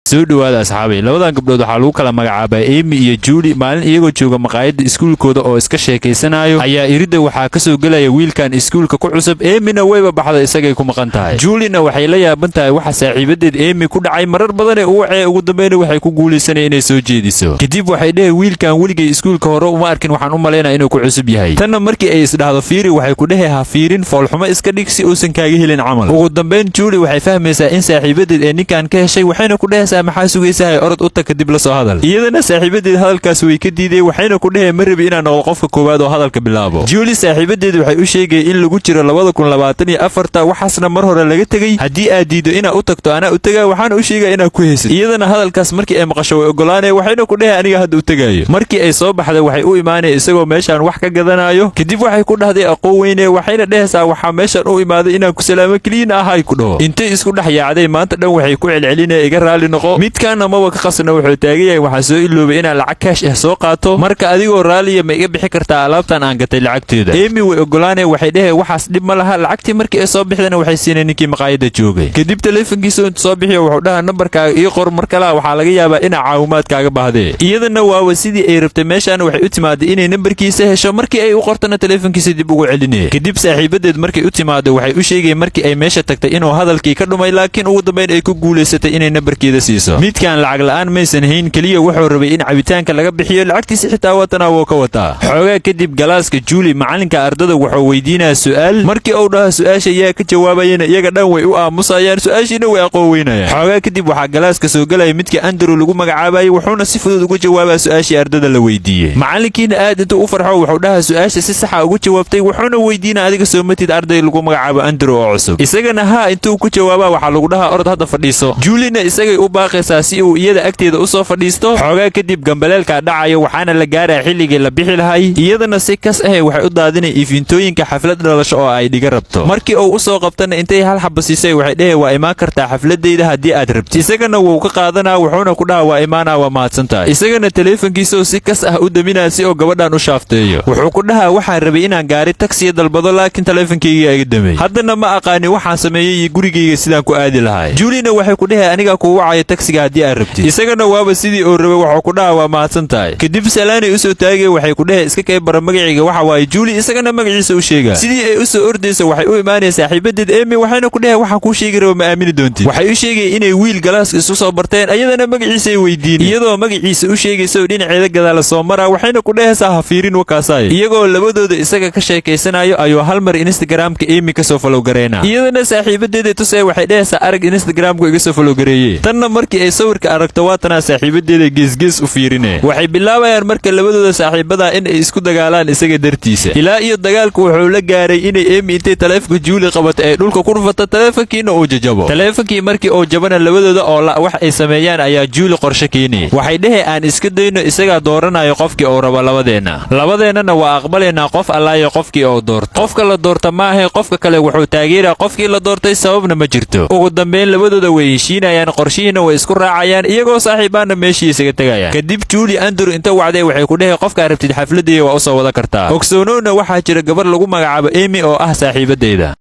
soo dhawaada asxaabay labadan gabdhood waxa lagu kala magacaabay Amy iyo Julie maalin iyagoo jooga maqaayada iskuulkooda oo iska sheekeysanayo ayaa irida waxa ka soo galaya wiilkan iskuulka ku cusub Amyna wayba baxday isagay ku maqan tahay Juliena waxay la yaaban tahay waxa saaxiibadeed Amy ku dhacay marar badan ee uu wacay ugu dambeyn waxay ku guuleysanay inay soo jeediso kadib waxay dhahay wiilkan weligay iskuulka hore uma arkin waxaan u maleynaa inuu ku cusub yahay tan markii ay isdhaahdo fiiri waxay ku dhahay ha fiirin foolxumo iska dhig si uusan kaaga helin camal ugu dambeyn Julie waxay fahmaysaa in saaxiibadeed ee ninkan ka heshay waxayna ku dhahay maxaa sugaysaa orod u tag kadib la soo hadal iyadana saaxiibadeed hadalkaas way ka diiday waxayna ku dhahay ma rabi inaan noqdo qofka koowaad oo hadalka bilaabo Julie saaxiibadeed waxay u sheegay in lagu jiro 2024 waxaasna mar hore laga tagay hadii aad diido inaad u tagto ana u tagaa waxaan u sheegay inaad ku heesid iyadana hadalkaas markii ay maqasho way ogolaanay waxayna ku dhahay aniga hadda u tagayo markii ay soo baxday waxay u imaanay isagoo meeshan wax ka gadanayo kadib waxay ku dhahday aqoon weyne waxayna dhahaysaa waxa meeshan u imaaday inaan ku salaamo kaliina ahay ku dhaho intay isku dhax yaacday maanta dhan waxay ku celcelinay iga raali noqo midkaana ma ka qasna wuxuu taagayay waxa soo iloobay inaan lacag cash ah soo qaato marka adigoo raaliya ma iga bixi kartaa alaabtan aan gatay lacagteeda Amy way ogolaanay waxay dhahay waxaas dhib ma laha lacagtii markii ay soo bixdana waxay siinay ninkii maqaayada joogay kadib teleefankiisa intuu soo bixiyo wuxuu dhahaa nambarkaaga ii qor mar kale waxa laga yaabaa in caawimaad kaaga baahdee iyadana waa sidii ay rabtay meeshan waxay u timaaday inay nambarkiisa hesho markii ay u qortana teleefankiisa dib ugu celinay kadib saaxiibadeed markii u timaado waxay u sheegay markii ay meesha tagtay inuu hadalkii ka dhumay laakiin ugu dambeyn ay ku guuleysatay inay nambarkeeda siiso midkan lacag la'aan maysan hayn kaliya wuxuu rabay in cabitaanka laga bixiyo lacagtiisa xitaa watana wuu ka wataa xoogaa kadib galaaska Julie macalinka ardada wuxuu weydiinaa su'aal markii uu dhaha su'aasha yaa ka jawaabayna iyaga dhan way u aamusayaan su'aashiina way aqoon weynayaan xoogaa kadib waxa galaaska soo galay midka Andrew lagu magacaabayay wuxuuna si fudud uga jawaabaa su'aashii ardada la weydiiyay macalinkiina aad intuu u farxo wuxuu dhaha su'aasha si sax ah uga jawaabtay wuxuuna weydiinaa adiga soo matid arday lagu magacaabo Andrew oo cusub isagana intuu ku jawaabaa waxa lagu dhaha orod hadda fadhiiso Juliena isagay u baaqaysaa si uu iyada agteeda u soo fadhiisto xoogaa kadib gambaleelka dhacayo waxaana la gaaraa xilligii la bixi lahay iyadana si kas ah waxay u daadinay ifintooyinka xaflad dhalasho oo ay dhiga rabto markii uu u soo qabtana intay hal xabba siisay waxay dhahay waa imaan kartaa xafladeyda hadii aad rabto isagana wuu ka qaadanaa wuxuuna ku dhahaa waa imaanaa waa mahadsantahay isagana teleefankiisa si kas ah u daminaa si oo gabadhan u shaafteeyo wuxuu ku dhahaa waxaan rabay inaan gaari taksi dalbado laakiin teleefankayga iga damay haddana ma aqaani waxaan sameeyay gurigayga sidaan ku aadi lahay Juliena waxay ku dhahay aniga ku wacay taksiga hadii aad rabto isagana waaba sidii oo rabay wuxuu ku dhahaa waa mahadsantahay kadib salaanay u soo taagay waxay ku dhahay iska kay bar magaciiga waxa waay Julie isagana magaciisa u sheega sidii ay u soo ordayso waxay u imaanaysaa saaxiibadeed Amy waxayna ku dhahay waxa ku sheegi rabo ma aamini doontii waxay u sheegay inay wiil galaaska isu soo barteen ayadana magaciisa ay weydiin iyadoo magaciisa u sheegayso dhinaceeda gadaal soo maraa waxayna ku dhahay ha fiirin wakaasay iyagoo labadooda isaga ka sheekeysanayo ayuu hal mar Instagramka Amy ka soo follow gareena iyadana saaxiibadeed tusay waxay dhahay arag Instagramku iga soo follow gareeyay tanna markii ay sawirka aragto waatana saaxiibadeeda geesgees u fiirinay waxay bilaabayaan marka labadooda saaxiibada in ay isku dagaalaan isaga dartiisa ilaa iyo dagaalku wuxuu la gaaray inay Amy intay teleefanka Julie qabatay ay dhulka ku rufato teleefankiina uu jajabo teleefankii markii uu jabana labadooda oo wax ay sameeyaan ayaa Julie qorshe keenay waxay dhahay aan iska dayno isaga dooranayo qofkii uu rabo labadeennana waa aqbaleena qof allaayo qofkii uu doorto qofka la doorta ma aha qofka kale wuxuu taageeraa qofkii la doortay sababna ma jirto ugu dambeyn labadooda way heshiinayaan qorshihiina way isku raacayaan iyagoo saaxiibaana meeshii isaga tagayaan kadib Julie Andrew inta wacday waxay ku dhahay qofka rabtid xafladii waa u soo wada kartaa ogsoonoona waxaa jira gabar lagu magacaabo Amy oo ah saaxiibadeeda